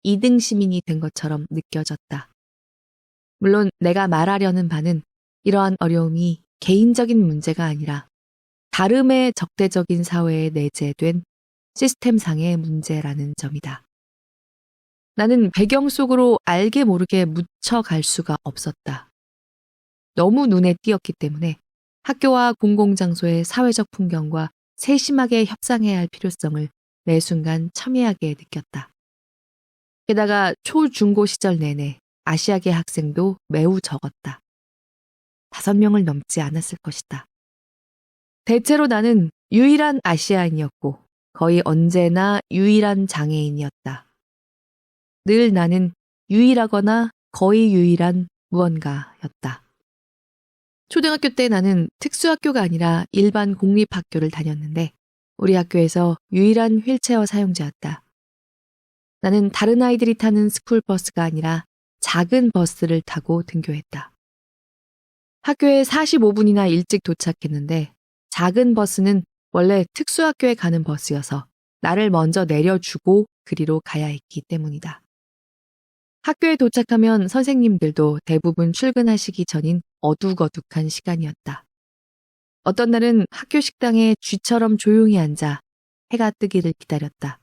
2등 시민이 된 것처럼 느껴졌다. 물론 내가 말하려는 바는 이러한 어려움이 개인적인 문제가 아니라 다름의 적대적인 사회에 내재된 시스템상의 문제라는 점이다. 나는 배경 속으로 알게 모르게 묻혀갈 수가 없었다. 너무 눈에 띄었기 때문에 학교와 공공장소의 사회적 풍경과 세심하게 협상해야 할 필요성을 매 순간 첨예하게 느꼈다. 게다가 초중고 시절 내내 아시아계 학생도 매우 적었다. 5명을 넘지 않았을 것이다. 대체로 나는 유일한 아시아인이었고 거의 언제나 유일한 장애인이었다. 늘 나는 유일하거나 거의 유일한 무언가였다. 초등학교 때 나는 특수학교가 아니라 일반 공립학교를 다녔는데 우리 학교에서 유일한 휠체어 사용자였다. 나는 다른 아이들이 타는 스쿨버스가 아니라 작은 버스를 타고 등교했다. 학교에 45분이나 일찍 도착했는데 작은 버스는 원래 특수학교에 가는 버스여서 나를 먼저 내려주고 그리로 가야 했기 때문이다. 학교에 도착하면 선생님들도 대부분 출근하시기 전인 어둑어둑한 시간이었다. 어떤 날은 학교 식당에 쥐처럼 조용히 앉아 해가 뜨기를 기다렸다.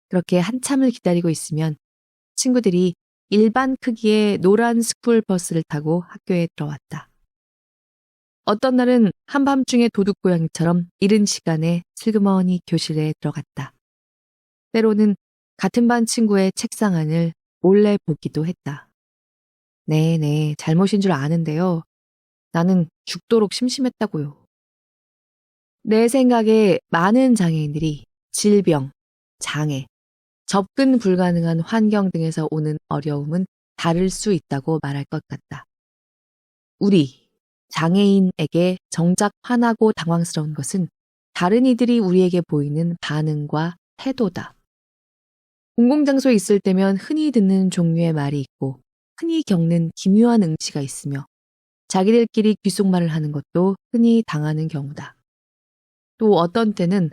그렇게 한참을 기다리고 있으면 친구들이 일반 크기의 노란 스쿨버스를 타고 학교에 들어왔다. 어떤 날은 한밤중에 도둑고양이처럼 이른 시간에 슬그머니 교실에 들어갔다. 때로는 같은 반 친구의 책상 안을 몰래 보기도 했다. 네네, 잘못인 줄 아는데요. 나는 죽도록 심심했다고요. 내 생각에 많은 장애인들이 질병, 장애, 접근 불가능한 환경 등에서 오는 어려움은 다를 수 있다고 말할 것 같다. 우리, 장애인에게 정작 화나고 당황스러운 것은 다른 이들이 우리에게 보이는 반응과 태도다. 공공장소에 있을 때면 흔히 듣는 종류의 말이 있고 흔히 겪는 기묘한 응시가 있으며 자기들끼리 귓속말을 하는 것도 흔히 당하는 경우다. 또 어떤 때는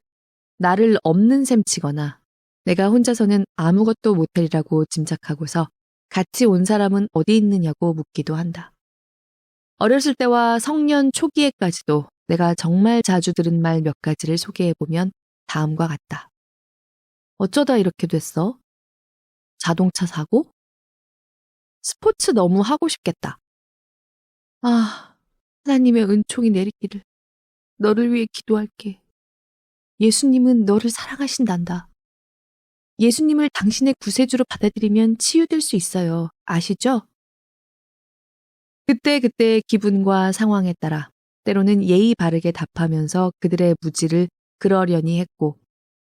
나를 없는 셈 치거나 내가 혼자서는 아무것도 못하리라고 짐작하고서 같이 온 사람은 어디 있느냐고 묻기도 한다. 어렸을 때와 성년 초기에까지도 내가 정말 자주 들은 말 몇 가지를 소개해보면 다음과 같다. 어쩌다 이렇게 됐어? 자동차 사고? 스포츠 너무 하고 싶겠다. 아, 하나님의 은총이 내리기를. 너를 위해 기도할게. 예수님은 너를 사랑하신단다. 예수님을 당신의 구세주로 받아들이면 치유될 수 있어요. 아시죠? 그때그때의 기분과 상황에 따라 때로는 예의 바르게 답하면서 그들의 무지를 그러려니 했고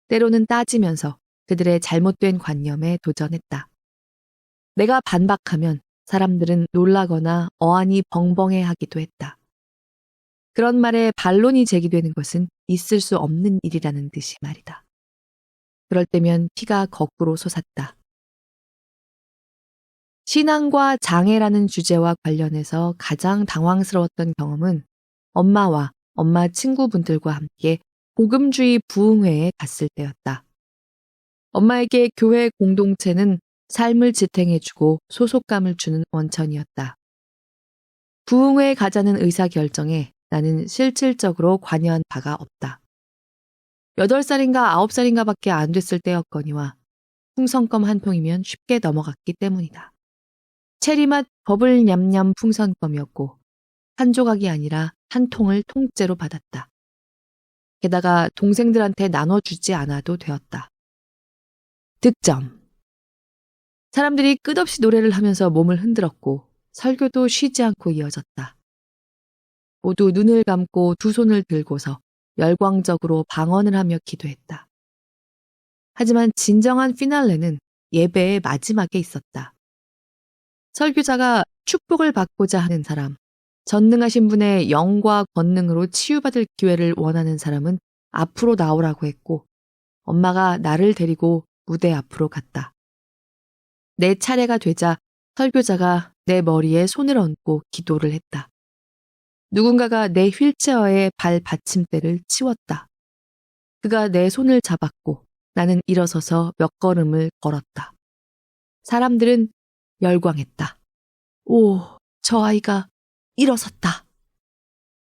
때로는 따지면서 그들의 잘못된 관념에 도전했다. 내가 반박하면 사람들은 놀라거나 어안이 벙벙해하기도 했다. 그런 말에 반론이 제기되는 것은 있을 수 없는 일이라는 듯이 말이다. 그럴 때면 피가 거꾸로 솟았다. 신앙과 장애라는 주제와 관련해서 가장 당황스러웠던 경험은 엄마와 엄마 친구분들과 함께 복음주의 부흥회에 갔을 때였다. 엄마에게 교회 공동체는 삶을 지탱해주고 소속감을 주는 원천이었다. 부흥회에 가자는 의사결정에 나는 실질적으로 관여한 바가 없다. 8살인가 9살인가 밖에 안 됐을 때였거니와 풍선껌 한 통이면 쉽게 넘어갔기 때문이다. 체리맛 버블 냠냠 풍선껌이었고 한 조각이 아니라 한 통을 통째로 받았다. 게다가 동생들한테 나눠주지 않아도 되었다. 득점. 사람들이 끝없이 노래를 하면서 몸을 흔들었고 설교도 쉬지 않고 이어졌다. 모두 눈을 감고 두 손을 들고서 열광적으로 방언을 하며 기도했다. 하지만 진정한 피날레는 예배의 마지막에 있었다. 설교자가 축복을 받고자 하는 사람, 전능하신 분의 영과 권능으로 치유받을 기회를 원하는 사람은 앞으로 나오라고 했고 엄마가 나를 데리고 무대 앞으로 갔다. 내 차례가 되자 설교자가 내 머리에 손을 얹고 기도를 했다. 누군가가 내 휠체어의 발 받침대를 치웠다. 그가 내 손을 잡았고 나는 일어서서 몇 걸음을 걸었다. 사람들은 열광했다. 오, 저 아이가 일어섰다.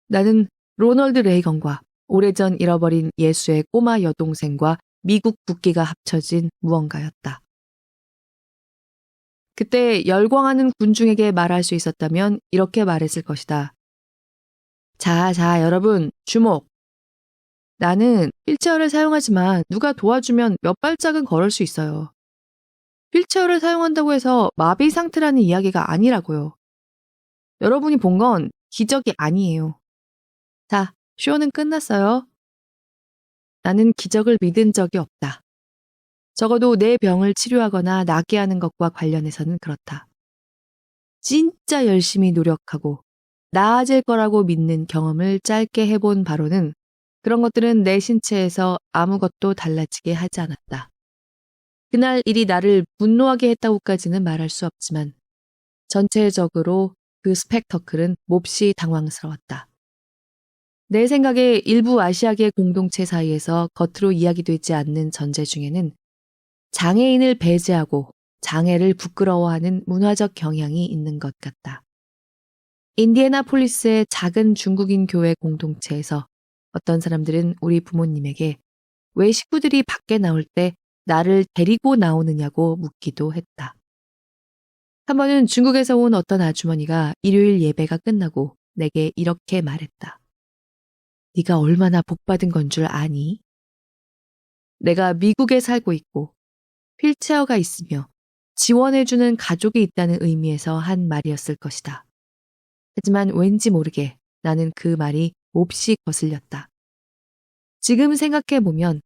나는 로널드 레이건과 오래전 잃어버린 예수의 꼬마 여동생과 미국 국기가 합쳐진 무언가였다. 그때 열광하는 군중에게 말할 수 있었다면 이렇게 말했을 것이다. 자, 여러분, 주목. 나는 휠체어를 사용하지만 누가 도와주면 몇 발짝은 걸을 수 있어요. 휠체어를 사용한다고 해서 마비 상태라는 이야기가 아니라고요. 여러분이 본 건 기적이 아니에요. 자, 쇼는 끝났어요. 나는 기적을 믿은 적이 없다. 적어도 내 병을 치료하거나 낫게 하는 것과 관련해서는 그렇다. 진짜 열심히 노력하고 나아질 거라고 믿는 경험을 짧게 해본 바로는 그런 것들은 내 신체에서 아무것도 달라지게 하지 않았다. 그날 일이 나를 분노하게 했다고까지는 말할 수 없지만 전체적으로 그 스펙터클은 몹시 당황스러웠다. 내 생각에 일부 아시아계 공동체 사이에서 겉으로 이야기되지 않는 전제 중에는 장애인을 배제하고 장애를 부끄러워하는 문화적 경향이 있는 것 같다. 인디애나폴리스의 작은 중국인 교회 공동체에서 어떤 사람들은 우리 부모님에게 왜 식구들이 밖에 나올 때 나를 데리고 나오느냐고 묻기도 했다. 한 번은 중국에서 온 어떤 아주머니가 일요일 예배가 끝나고 내게 이렇게 말했다. 네가 얼마나 복받은 건 줄 아니? 내가 미국에 살고 있고 휠체어가 있으며 지원해주는 가족이 있다는 의미에서 한 말이었을 것이다. 하지만 왠지 모르게 나는 그 말이 몹시 거슬렸다. 지금 생각해보면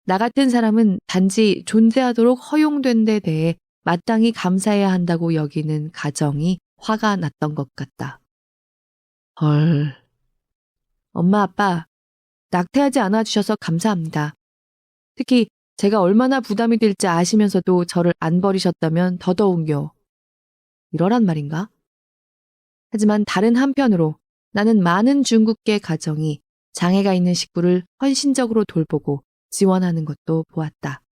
나 같은 사람은 단지 존재하도록 허용된 데 대해 마땅히 감사해야 한다고 여기는 가정이 화가 났던 것 같다. 헐. 엄마, 아빠, 낙태하지 않아주셔서 감사합니다. 특히 제가 얼마나 부담이 될지 아시면서도 저를 안 버리셨다면 더더욱요. 이러란 말인가? 하지만 다른 한편으로 나는 많은 중국계 가정이 장애가 있는 식구를 헌신적으로 돌보고 지원하는 것도 보았다.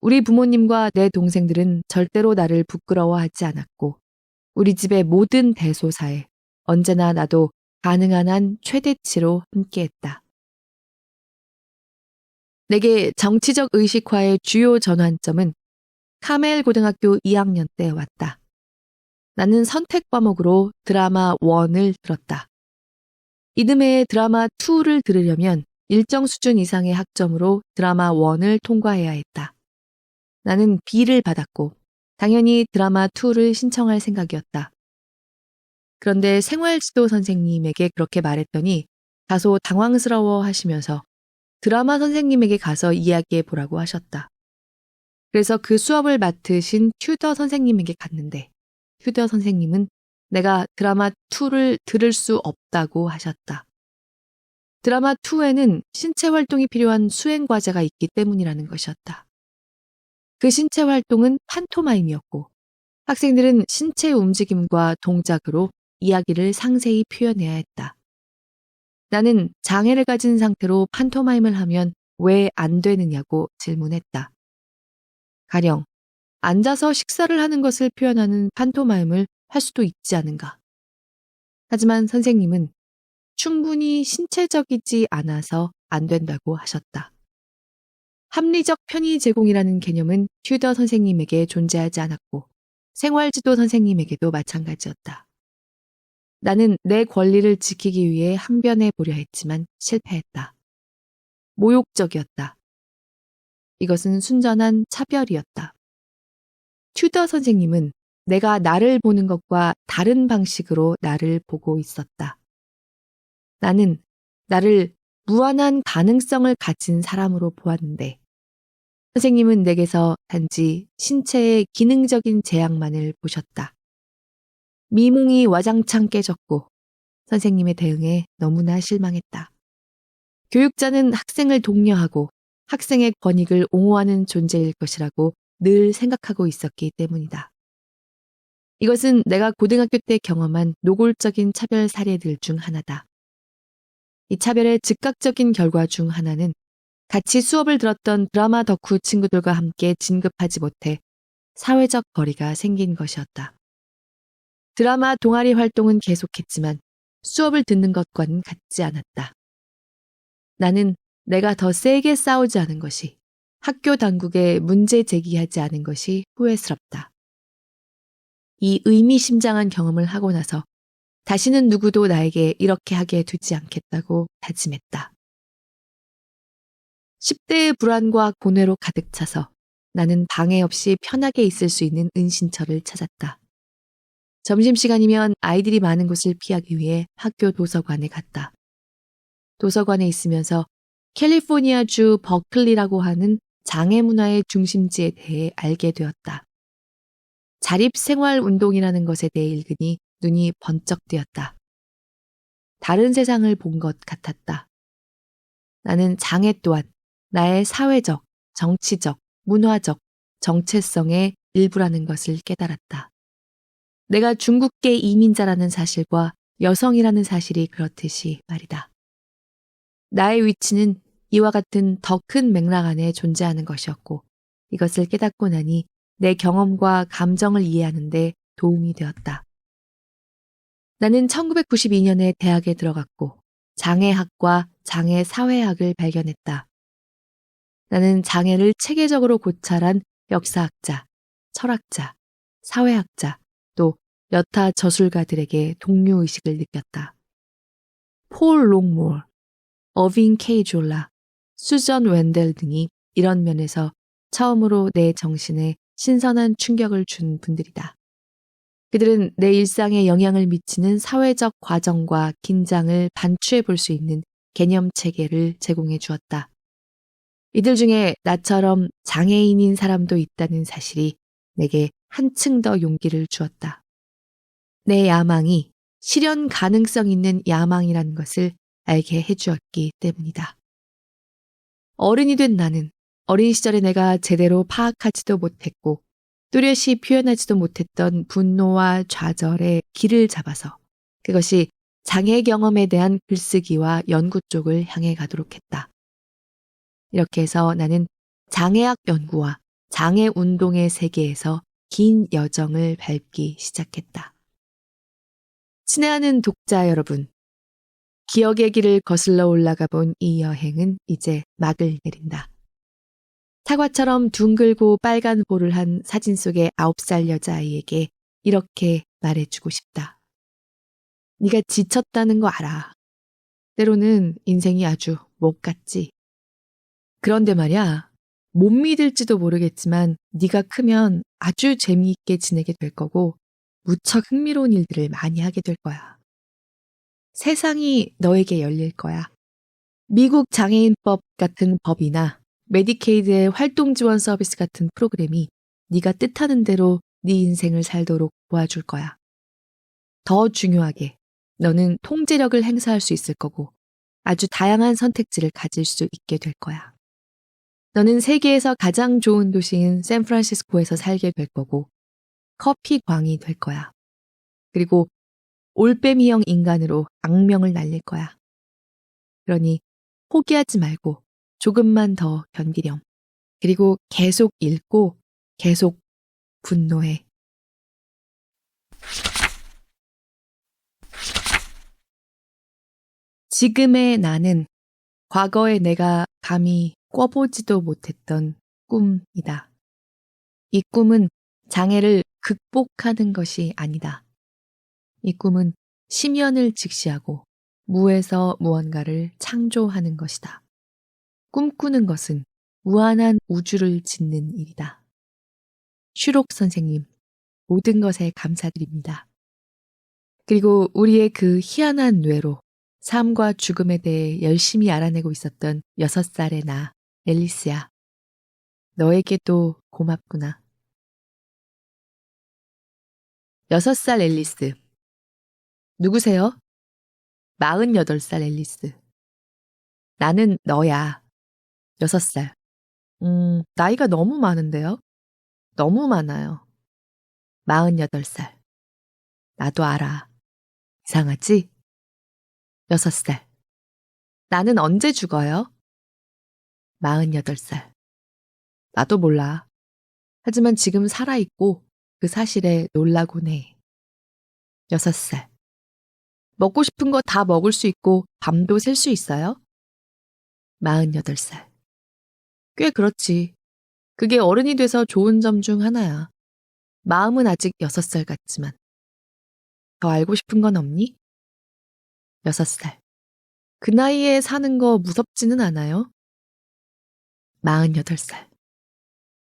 우리 부모님과 내 동생들은 절대로 나를 부끄러워하지 않았고 우리 집의 모든 대소사에 언제나 나도 가능한 한 최대치로 함께했다. 내게 정치적 의식화의 주요 전환점은 카멜 고등학교 2학년 때 왔다. 나는 선택 과목으로 드라마 1을 들었다. 이듬해 드라마 2를 들으려면 일정 수준 이상의 학점으로 드라마 1을 통과해야 했다. 나는 B를 받았고 당연히 드라마 2를 신청할 생각이었다. 그런데 생활지도 선생님에게 그렇게 말했더니 다소 당황스러워 하시면서 드라마 선생님에게 가서 이야기해 보라고 하셨다. 그래서 그 수업을 맡으신 튜더 선생님에게 갔는데 튜더 선생님은 내가 드라마 2를 들을 수 없다고 하셨다. 드라마 2에는 신체 활동이 필요한 수행 과제가 있기 때문이라는 것이었다. 그 신체 활동은 판토마임이었고 학생들은 신체 움직임과 동작으로 이야기를 상세히 표현해야 했다. 나는 장애를 가진 상태로 판토마임을 하면 왜 안 되느냐고 질문했다. 가령 앉아서 식사를 하는 것을 표현하는 판토마임을 할 수도 있지 않은가. 하지만 선생님은 충분히 신체적이지 않아서 안 된다고 하셨다. 합리적 편의 제공이라는 개념은 튜더 선생님에게 존재하지 않았고 생활지도 선생님에게도 마찬가지였다. 나는 내 권리를 지키기 위해 항변해 보려 했지만 실패했다. 모욕적이었다. 이것은 순전한 차별이었다. 튜더 선생님은 내가 나를 보는 것과 다른 방식으로 나를 보고 있었다. 나는 나를 무한한 가능성을 가진 사람으로 보았는데 선생님은 내게서 단지 신체의 기능적인 제약만을 보셨다. 미몽이 와장창 깨졌고 선생님의 대응에 너무나 실망했다. 교육자는 학생을 독려하고 학생의 권익을 옹호하는 존재일 것이라고 늘 생각하고 있었기 때문이다. 이것은 내가 고등학교 때 경험한 노골적인 차별 사례들 중 하나다. 이 차별의 즉각적인 결과 중 하나는 같이 수업을 들었던 드라마 덕후 친구들과 함께 진급하지 못해 사회적 거리가 생긴 것이었다. 드라마 동아리 활동은 계속했지만 수업을 듣는 것과는 같지 않았다. 나는 내가 더 세게 싸우지 않은 것이, 학교 당국에 문제 제기하지 않은 것이 후회스럽다. 이 의미심장한 경험을 하고 나서 다시는 누구도 나에게 이렇게 하게 두지 않겠다고 다짐했다. 10대의 불안과 고뇌로 가득 차서 나는 방해 없이 편하게 있을 수 있는 은신처를 찾았다. 점심시간이면 아이들이 많은 곳을 피하기 위해 학교 도서관에 갔다. 도서관에 있으면서 캘리포니아주 버클리라고 하는 장애문화의 중심지에 대해 알게 되었다. 자립생활운동이라는 것에 대해 읽으니 눈이 번쩍 뜨였다. 다른 세상을 본 것 같았다. 나는 장애 또한 나의 사회적, 정치적, 문화적 정체성의 일부라는 것을 깨달았다. 내가 중국계 이민자라는 사실과 여성이라는 사실이 그렇듯이 말이다. 나의 위치는 이와 같은 더 큰 맥락 안에 존재하는 것이었고 이것을 깨닫고 나니 내 경험과 감정을 이해하는 데 도움이 되었다. 나는 1992년에 대학에 들어갔고 장애학과 장애사회학을 발견했다. 나는 장애를 체계적으로 고찰한 역사학자, 철학자, 사회학자, 또 여타 저술가들에게 동료의식을 느꼈다. 폴 롱몰, 어빙 케이 졸라, 수전 웬델 등이 이런 면에서 처음으로 내 정신에 신선한 충격을 준 분들이다. 그들은 내 일상에 영향을 미치는 사회적 과정과 긴장을 반추해 볼 수 있는 개념 체계를 제공해 주었다. 이들 중에 나처럼 장애인인 사람도 있다는 사실이 내게 한층 더 용기를 주었다. 내 야망이 실현 가능성 있는 야망이라는 것을 알게 해주었기 때문이다. 어른이 된 나는 어린 시절에 내가 제대로 파악하지도 못했고 뚜렷이 표현하지도 못했던 분노와 좌절의 길을 잡아서 그것이 장애 경험에 대한 글쓰기와 연구 쪽을 향해 가도록 했다. 이렇게 해서 나는 장애학 연구와 장애 운동의 세계에서 긴 여정을 밟기 시작했다. 친애하는 독자 여러분, 기억의 길을 거슬러 올라가 본 이 여행은 이제 막을 내린다. 사과처럼 둥글고 빨간 볼을 한 사진 속의 9살 여자아이에게 이렇게 말해주고 싶다. 네가 지쳤다는 거 알아. 때로는 인생이 아주 못 갔지. 그런데 말이야, 못 믿을지도 모르겠지만 네가 크면 아주 재미있게 지내게 될 거고 무척 흥미로운 일들을 많이 하게 될 거야. 세상이 너에게 열릴 거야. 미국 장애인법 같은 법이나 메디케이드의 활동지원 서비스 같은 프로그램이 네가 뜻하는 대로 네 인생을 살도록 도와줄 거야. 더 중요하게 너는 통제력을 행사할 수 있을 거고 아주 다양한 선택지를 가질 수 있게 될 거야. 너는 세계에서 가장 좋은 도시인 샌프란시스코에서 살게 될 거고 커피 광이 될 거야. 그리고 올빼미형 인간으로 악명을 날릴 거야. 그러니 포기하지 말고 조금만 더 견디렴. 그리고 계속 읽고 계속 분노해. 지금의 나는 과거의 내가 감히 꿔보지도 못했던 꿈이다. 이 꿈은 장애를 극복하는 것이 아니다. 이 꿈은 심연을 직시하고 무에서 무언가를 창조하는 것이다. 꿈꾸는 것은 무한한 우주를 짓는 일이다. 슈록 선생님, 모든 것에 감사드립니다. 그리고 우리의 그 희한한 뇌로 삶과 죽음에 대해 열심히 알아내고 있었던 6살의 나, 앨리스야. 너에게도 고맙구나. 6살 앨리스. 누구세요? 48살 앨리스. 나는 너야. 6살. 나이가 너무 많은데요? 너무 많아요. 48살. 나도 알아. 이상하지? 6살. 나는 언제 죽어요? 48살. 나도 몰라. 하지만 지금 살아있고 그 사실에 놀라곤 해. 6살. 먹고 싶은 거 다 먹을 수 있고 밤도 샐 수 있어요? 48살. 꽤 그렇지. 그게 어른이 돼서 좋은 점 중 하나야. 마음은 아직 6살 같지만. 더 알고 싶은 건 없니? 6살. 그 나이에 사는 거 무섭지는 않아요? 48살.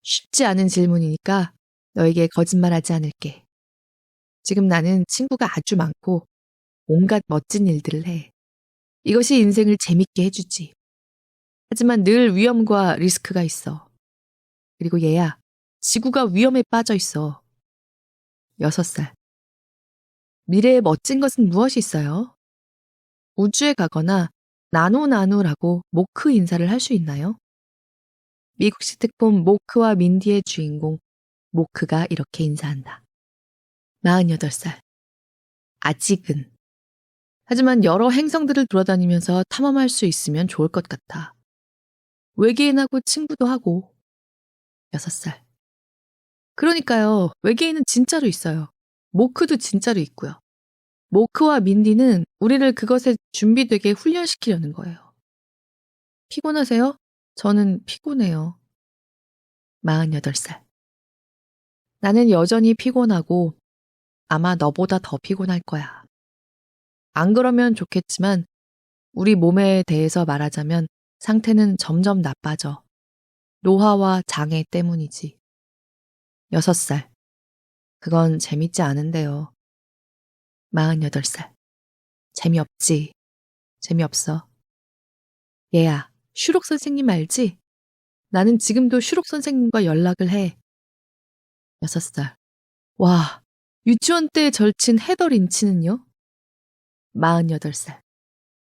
쉽지 않은 질문이니까 너에게 거짓말하지 않을게. 지금 나는 친구가 아주 많고 온갖 멋진 일들을 해. 이것이 인생을 재밌게 해주지. 하지만 늘 위험과 리스크가 있어. 그리고 얘야, 지구가 위험에 빠져 있어. 6살. 미래에 멋진 것은 무엇이 있어요? 우주에 가거나 나누라고 모크 인사를 할 수 있나요? 미국식 특폰 모크와 민디의 주인공 모크가 이렇게 인사한다. 48살. 아직은. 하지만 여러 행성들을 돌아다니면서 탐험할 수 있으면 좋을 것 같아. 외계인하고 친구도 하고. 6살. 그러니까요. 외계인은 진짜로 있어요. 모크도 진짜로 있고요. 모크와 민디는 우리를 그것에 준비되게 훈련시키려는 거예요. 피곤하세요? 저는 피곤해요. 48살. 나는 여전히 피곤하고 아마 너보다 더 피곤할 거야. 안 그러면 좋겠지만 우리 몸에 대해서 말하자면 상태는 점점 나빠져. 노화와 장애 때문이지. 6살. 그건 재밌지 않은데요. 48살. 재미없지. 재미없어. 얘야, 슈록 선생님 알지? 나는 지금도 슈록 선생님과 연락을 해. 6살. 와, 유치원 때 절친 헤더 린치는요? 48살.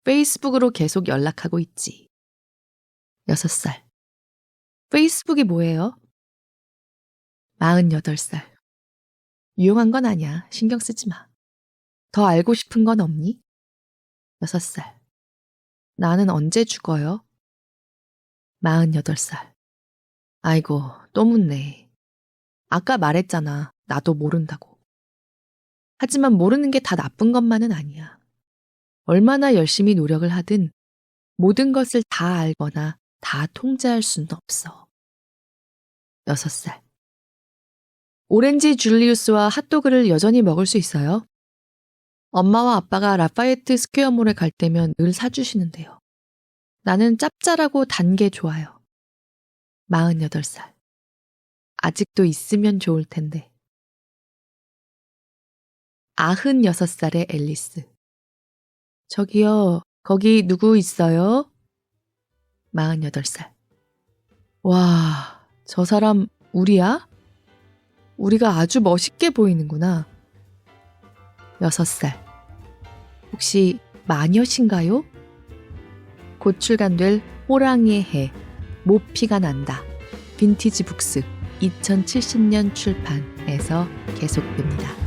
페이스북으로 계속 연락하고 있지. 6살. 페이스북이 뭐예요? 48살. 유용한 건 아니야. 신경 쓰지 마. 더 알고 싶은 건 없니? 6살. 나는 언제 죽어요? 48살. 아이고, 또 묻네. 아까 말했잖아. 나도 모른다고. 하지만 모르는 게 다 나쁜 것만은 아니야. 얼마나 열심히 노력을 하든 모든 것을 다 알거나 다 통제할 수는 없어. 6살. 오렌지 줄리우스와 핫도그를 여전히 먹을 수 있어요? 엄마와 아빠가 라파예트 스퀘어몰에 갈 때면 늘 사주시는데요. 나는 짭짤하고 단 게 좋아요. 48살. 아직도 있으면 좋을 텐데. 96살의 앨리스. 저기요, 거기 누구 있어요? 48살. 와, 저 사람 우리야? 우리가 아주 멋있게 보이는구나. 6살. 혹시 마녀신가요? 곧 출간될 호랑이의 해, 모피가 난다. 빈티지 북스 2070년 출판에서 계속됩니다.